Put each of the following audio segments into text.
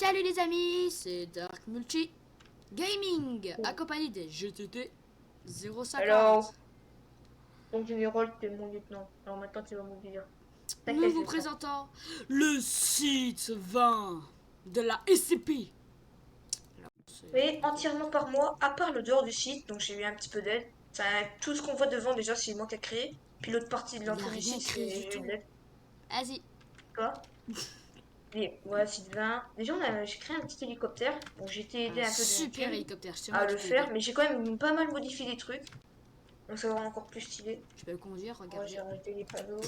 Salut les amis, c'est Dark Multi Gaming, accompagné des GTT 050. Alors, ton général, t'es mon lieutenant. Alors maintenant, tu vas m'oublier. Nous T'inquiète, je vous le sens. présentons le site 20 de la SCP. Alors, Mais entièrement par moi, à part le dehors du site, donc j'ai eu un petit peu d'aide. Enfin, tout ce qu'on voit devant, déjà, c'est moi qui ai créé. Puis l'autre partie de il a l'entrée du rien site, créé du j'ai eu de tout. l'aide. Vas-y. Quoi? Et voilà, site 20. Déjà, j'ai créé un petit hélicoptère. Bon, j'ai été aidé Un un peu de super YouTube hélicoptère, c'est moi à qui le t'ai aidé. faire, mais j'ai quand même pas mal modifié des trucs. Donc ça va rendre encore plus stylé. Je peux le conduire, Moi, j'ai regardez. arrêté les panneaux.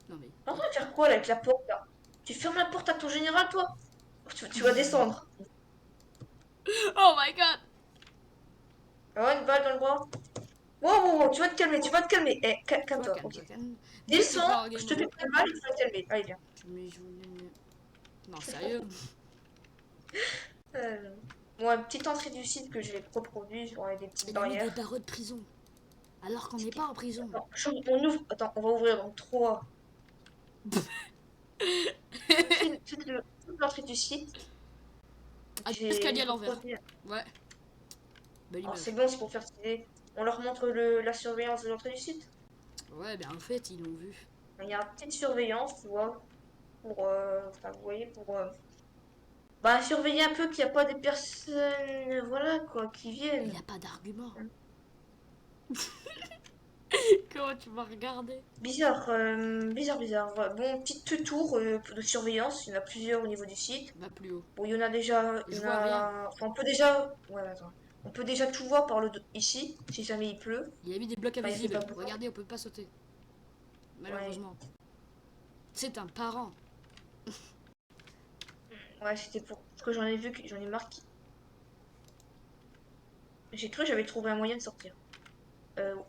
Non mais... T'es en train de faire quoi là, avec la porte là? Tu fermes la porte à ton général, toi? Tu vas descendre. Oh my god. Ah, une balle dans le bras. Wow, wow, wow, tu vas te calmer, tu vas te calmer. Eh, Toi calme-toi, calme, ok. toi calme. Ne te Descends, prends en je game te fais mode. pas de mal, tu vas te calmer. Allez, viens. Mais je voulais... Non, sérieux. Euh, Bon, petite entrée du site que j'ai reproduit, genre avec des petites Il a mis des barrières. barreaux de prison. Alors qu'on n'est pas en prison. Attends, on ouvre, attends, on va ouvrir dans 3. Toute l'entrée du site. Ah, J'ai escalier à l'envers. reproduit. Ouais, belle Alors c'est image. bon, c'est pour faire stylé. On leur montre la surveillance de l'entrée du site. Ouais, ben en fait, ils l'ont vu. Il y a une petite surveillance, tu vois, pour, enfin, vous voyez, pour, bah, surveiller un peu qu'il n'y a pas des personnes, voilà, quoi, qui Il n'y viennent. a pas d'argument. Comment tu m'as regardé? Bizarre, bizarre. Bon, petite tour de surveillance. Il y en a plusieurs au niveau du site. Va plus haut. Bon, il y en a déjà, il Je y en vois rien. a, enfin, on peut déjà, ouais, attends. On peut déjà tout voir par ici, si jamais il pleut. Il a mis des blocs Enfin, il fait invisibles. pas beau. Regardez, on peut pas sauter. Ouais, Malheureusement. C'est un parent. ouais, c'était pour, parce que j'en ai vu, j'en ai marqué. J'ai cru que j'avais trouvé un moyen de sortir.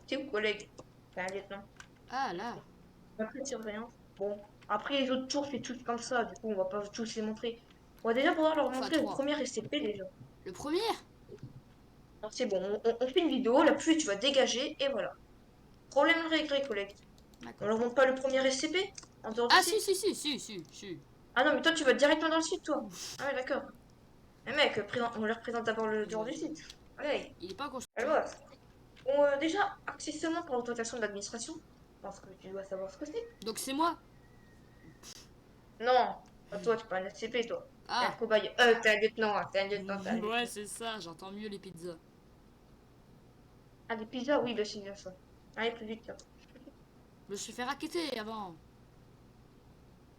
T'es où, collègue? Enfin, un lieutenant. Ah là. Après de surveillance. Bon, après les autres tours, c'est tout comme ça. Du coup, on va pas tous les montrer. On va déjà pouvoir leur Fois montrer le 3. premier SCP déjà. Le premier. Alors, c'est bon, on fait une vidéo, la pluie, tu vas dégager, et voilà. Problème réglé, collègue. On D'accord. leur montre pas le premier SCP en dehors du Ah si, site? si, si, si, si, si. Ah non, mais toi, tu vas directement dans le site, toi. Ah ouais, d'accord. Mais mec, on leur présente d'abord le dehors du site. Allez, Il est pas elle construit. voit. Bon, déjà, accès seulement pour l'autorisation de l'administration. Parce que tu dois savoir ce que c'est. Donc c'est moi. Non, pas toi, tu es pas un SCP, toi. T'es un Ah. cobaye. T'es un lieutenant, hein, t'es un lieutenant, t'es un Ouais, lieutenant. c'est ça. J'entends mieux les pizzas. Ah, des pizzas, oui, bah c'est bien ça. Allez, plus vite, là. Je me suis fait raqueter avant.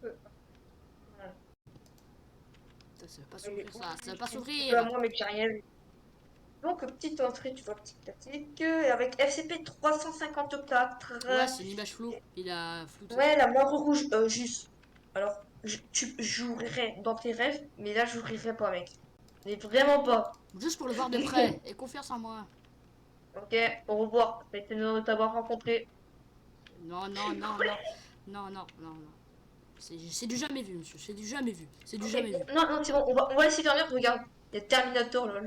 Voilà. Ça va pas Allez, s'ouvrir bon, ça. Ça va pas c'est peu à s'ouvrir. moi, mais j'ai rien vu. Donc, petite entrée, tu vois, petite classique, avec FCP 354. Ouais, c'est une image floue. Il a flouté. Ouais, la mort rouge, juste. Alors, tu jouerais dans tes rêves, mais là, je jouerais pas, mec. Mais vraiment pas. Juste pour le voir de près. Et confiance en moi. Ok, au revoir. Ça a été heureux de t'avoir rencontré. Non, non, non, non. Non, non, non, non. C'est du jamais vu, monsieur. C'est du jamais vu. C'est du Ok, jamais vu. non, non, c'est bon, on va laisser dormir, regarde. Il y a Terminator, là.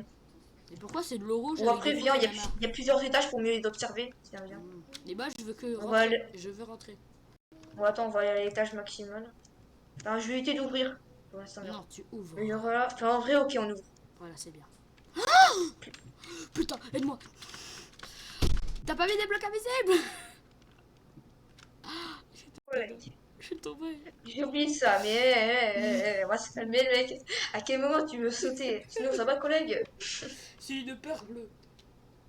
Et pourquoi c'est de l'eau rouge Bon, avec des après, faux viens, canards? il y a plusieurs étages pour mieux les observer. Tiens, viens. Et bah, je veux que On va rentrer. aller... Je veux rentrer. Bon, attends, on va aller à l'étage maximal. Alors, je vais éviter d'ouvrir. Pour l'instant, viens. Non, tu ouvres. Mais voilà. Enfin, en vrai, ok, on ouvre. Voilà, c'est bien. Putain, aide-moi. T'as pas mis des blocs invisibles? Ouais. Je suis tombée. J'ai oublié ça, mais on va se calmer, le mec. À quel moment tu veux sauter? Sinon, ça va, collègue? C'est une peur bleue.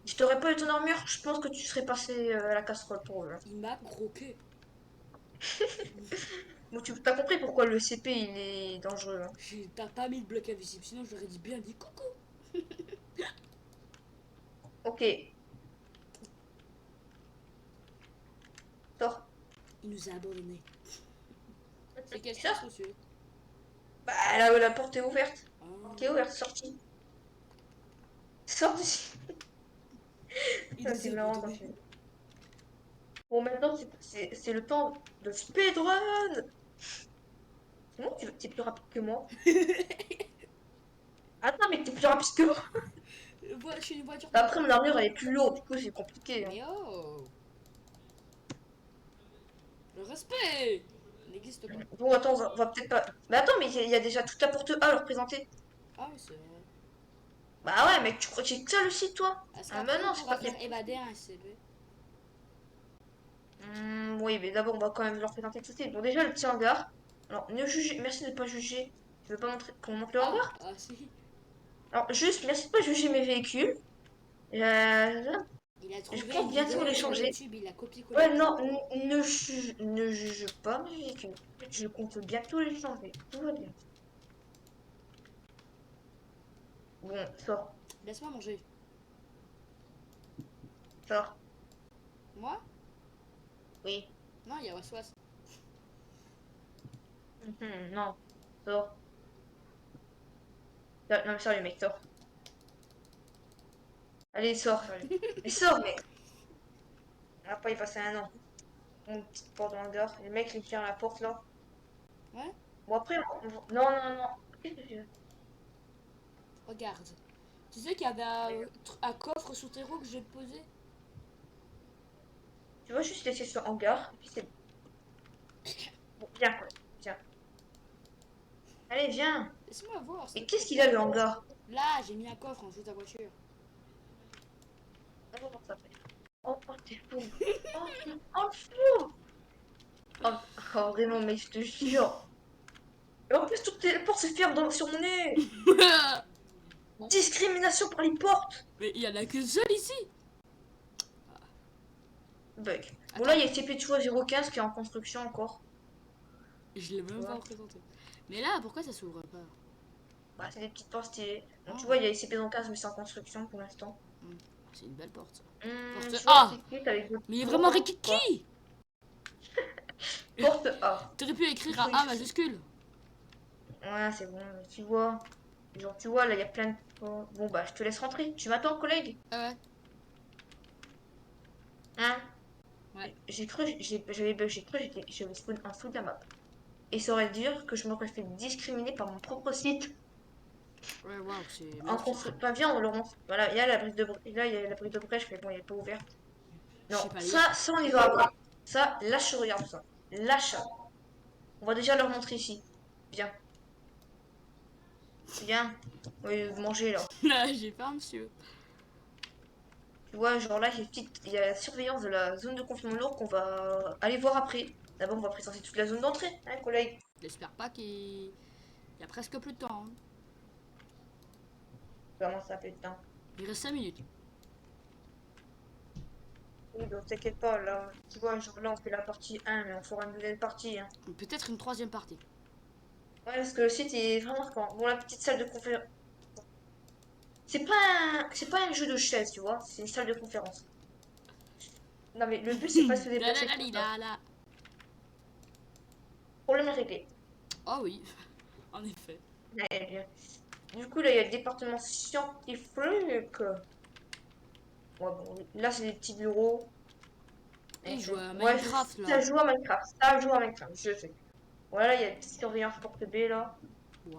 Si t'aurais pas eu ton armure, je pense que tu serais passé à la casserole pour eux, hein. Il m'a croqué. Bon, tu t'as compris pourquoi le CP il est dangereux, hein. T'as pas mis de bloc invisible, sinon j'aurais dit bien dit coucou. Ok, sors. Il nous a abandonnés. C'est quel Sors. sens, monsieur? Bah là, la porte est ouverte. Ah. Ok, ouverte, sortie. Sors d'ici. Il Ça, nous c'est a marrant quand abandonnés. tu... Bon, maintenant, c'est le temps de speedrun. Non, t'es plus rapide que moi. Attends, mais t'es plus rapide que moi. Je suis une voiture Après, pilote. mon armure, elle est plus lourde, du coup, c'est compliqué, hein. Mais oh! Le respect! n'existe pas. Bon, attends, on va peut-être pas. Mais attends, mais il y a déjà toute la porte A à leur présenter. Ah oui, c'est vrai. Bah ouais, mais tu crois que j'ai que ça le site, toi? Est-ce Ah bah qu'après on non, c'est pourra pas faire possible. évader un SCP? Oui, mais d'abord, on va quand même leur présenter tout de suite. Bon, déjà, le petit hangar. Alors, ne jugez. Merci de ne pas juger. Tu veux pas montrer qu'on montre le Ah, hangar? ah si. Alors, juste, merci de pas juger mes véhicules. Euh, Il a je trouvé pense une bientôt vidéo les sur changer. YouTube, il a copié-collé. Ouais, non, ne juge pas mes véhicules. Je compte bientôt les changer. Tout va bien. Bon, sors, Laisse-moi manger. sors. Moi? Oui. Non, il y a Waswas. Non, sors. Non, mais sérieux, mec, sors. Allez, sors, sérieux. Mais sors, mec. On va pas y passer un an. Une petite porte dans le hangar. Les mecs, ils ferment la porte, là. Ouais? Bon, après, non, non, non. Qu'est-ce que tu veux? Regarde. Tu sais qu'il y avait un coffre sous tes roues que j'ai posé? Tu vois, juste laisser ce hangar, et puis c'est bon. Bon, viens, quoi. Viens. Allez, viens. Laisse-moi voir, s'il Et te qu'est-ce plaît. qu'il a, le hangar? Là, j'ai mis un coffre en dessous de ta voiture. On va voir ça après. Oh, oh, t'es fou. Oh, oh, fou. Oh, oh, vraiment, mais je te jure. Et en plus, toutes les portes se ferment sur mon nez. Discrimination par les portes. Mais il y en a qu'une seule ici. Bug. Bon, là, Attends, il y a le TP Choix 015 qui est en construction encore. je l'ai Tu même pas vois. représenté. Mais là, pourquoi ça s'ouvre pas? Bah, c'est des petites portes stylées. Donc, tu Ah, vois, il y a les CP 15, mais c'est en construction pour l'instant. hmm. C'est une belle porte, ça. Porte Tu vois, A. ensuite, avec d'autres Mais il est vraiment tours. Quoi? Rikiki. Porte A. T'aurais pu écrire Il un faut A X. majuscule. Ouais, c'est bon, tu vois. Genre, tu vois, là, il y a plein de... Bon, bah, je te laisse rentrer. Tu m'attends, collègue? Ah ouais. Hein? Ouais. J'ai cru, j'avais bug, j'ai cru, j'avais spawn en dessous de la map. Et ça aurait dire que je m'aurais fait discriminer par mon propre site. Ouais, waouh, c'est En magnifique. construction. Enfin, viens, on le montre. Voilà, il y a la brise de là, il y a la brise de brèche, mais bon, elle est pas ouverte. Je Non, sais pas lire. ça, on y va après. Ça, lâche, regarde ça. Lâche. On va déjà leur montrer ici. Viens, viens. Oui, manger là. Là, j'ai faim, monsieur. Tu vois, genre là, il y a la surveillance de la zone de confinement lourd qu'on va aller voir après. D'abord, on va présenter toute la zone d'entrée, hein, collègue. J'espère pas qu'il y a presque plus de temps. Hein. Comment ça fait de temps? Il reste 5 minutes. Oui, donc t'inquiète pas, là, tu vois, genre là, on fait la partie 1, mais on fera une nouvelle partie, hein. Peut-être une troisième partie. Ouais, parce que le site est vraiment grand. Bon, la petite salle de conférence. C'est pas un jeu de chaise, tu vois, c'est une salle de conférence. Non, mais le but, c'est pas de se La la déplacer la pour li, ça. la la. Problème réglé. Oh oui, en effet. Ouais, bien. Du coup, là, il y a le département scientifique. Ouais, bon, là, c'est des petits bureaux. Et il joue à Ouais, Minecraft là. ça joue à Minecraft. Ça joue à Minecraft, je sais. Voilà, il y a une petite surveillance porte B, là. Waouh.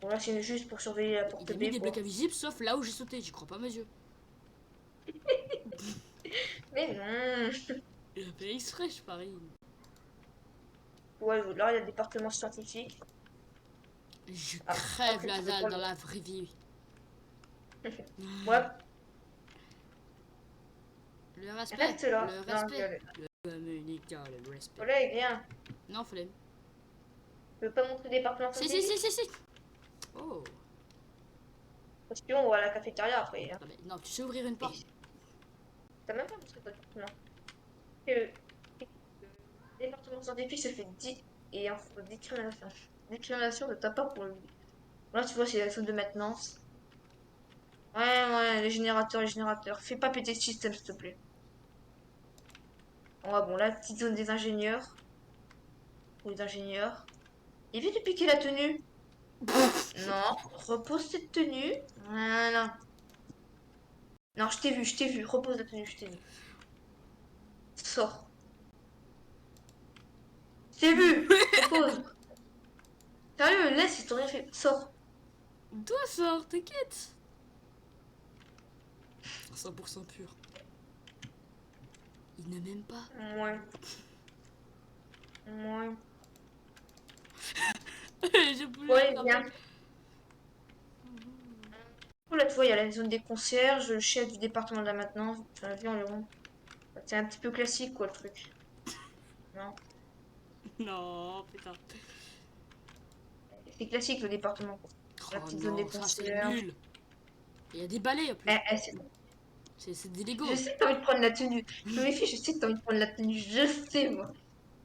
Bon, là, c'est juste pour surveiller la porte Il a mis B, des blocs quoi. invisibles sauf là où j'ai sauté. J'y crois pas mes yeux. Mais non. Il a fait exprès, je parie. Ouais, là, il y a le département scientifique. Je Ah, crève après, la tu veux dalle pas dans la vraie vie. Ouais, Le respect. reste là. Le Non, respect. Le communica, le respect. collègue, viens. Non, flemme. Tu veux pas montrer le département Si, scientifique? si. Oh. Parce que on va à la cafétéria après, hein. Non, mais non, tu sais ouvrir une porte. Et t'as même pas montré ton département. Le département scientifique se fait dit et en discrimination. Discrimination de ta part pour lui. Là, tu vois, c'est la zone de maintenance. Ouais, ouais, les générateurs, les générateurs. Fais pas péter le système, s'il te plaît. Ouais, bon, la petite zone des ingénieurs. Ou les ingénieurs. Évite de piquer la tenue. Non, repose cette tenue. Voilà. Non, je t'ai vu. Repose la tenue, je t'ai vu. Sors. Je t'ai vu. Repose. Sérieux, laisse, ils t'ont rien fait. Sors. Toi, sors, t'inquiète. 100% pur. Il ne m'aime pas. Ouais. Ouais. Je voulais Ouais, faire bien. Oh, là, tu vois, il y a la zone des concierges, le chef du département de la maintenance. Enfin, viens, le rond. C'est un petit peu classique, quoi, le truc. Non. Non, putain. C'est classique, le département, quoi. La Oh petite zone des non, ça c'est concierges. nul. Il y a des balais en plus. Eh, eh, C'est des je Lego. sais que t'as envie de prendre la tenue. Je me méfie, je sais que t'as envie de prendre la tenue. Je sais, moi.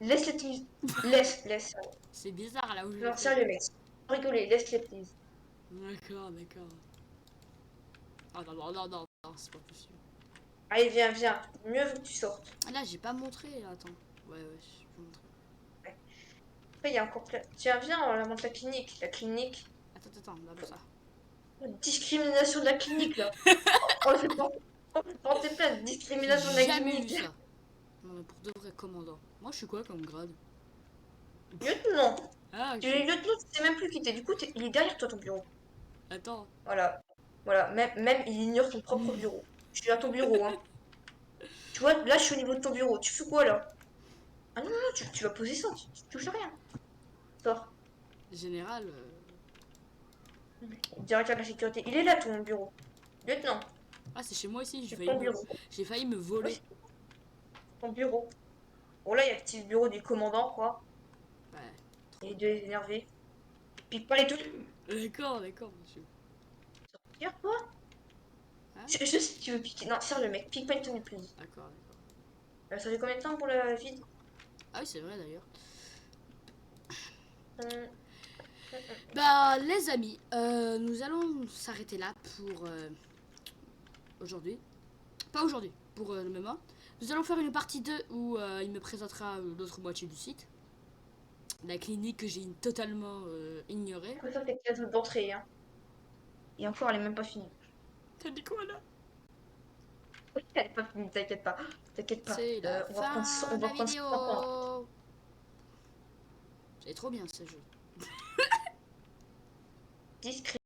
Laisse la tenue. Laisse. C'est bizarre là où je Non, l'étais. sérieux, mec. Sans rigoler, laisse-les, please. D'accord, d'accord. Ah non, non, non, non, non, c'est pas possible. Allez, viens. Mieux vaut que tu sortes. Ah là, j'ai pas montré. Attends. Ouais, je peux montrer. Ouais. Après, il y a encore plein. Tiens, viens, on la montre la clinique. La clinique. Attends, d'abord ça. Discrimination de la clinique, là. On peut porter plainte. J'ai Discrimination de la jamais vu clinique. ça. Non, mais pour de vrai, commandant. Moi, je suis quoi comme grade? Lieutenant. Ah, Tu es ok. lieutenant, tu sais même plus qui t'es. Du coup, il est derrière toi, ton bureau. Attends. Voilà. Voilà. Même il ignore ton propre bureau. Je suis à ton bureau, hein. Tu vois, là, je suis au niveau de ton bureau. Tu fais quoi, là? Ah non, tu vas poser ça. Tu touches à rien. Sors. Général. Directeur de la sécurité. Il est là, ton bureau. Lieutenant, Ah, c'est chez moi ici. c'est ton bureau. J'ai failli me Oui, voler. c'est ton bureau. Bon, là, il y a le petit bureau du commandant, quoi. Ouais. Et Trop. deux énervé. Pique pas les tout. D'accord, monsieur. Sortir, toi? Hein? Je sais que tu veux piquer. Non, sérieux, mec. Pique pas une tenue, please. D'accord. Ça fait combien de temps pour la vide? Ah oui, c'est vrai d'ailleurs. Hum, Bah, les amis, nous allons s'arrêter là pour aujourd'hui. Pas aujourd'hui, pour le moment. Nous allons faire une partie 2 où il me présentera l'autre moitié du site. La clinique que j'ai totalement ignorée. Ça, c'est cadeau d'entrée, hein. Et encore, elle est même pas finie. T'as dit quoi là? Elle est pas finie, t'inquiète pas. T'inquiète pas. C'est la On fin de va la prendre 100 ans. vidéo. C'est trop bien ce jeu. Discret.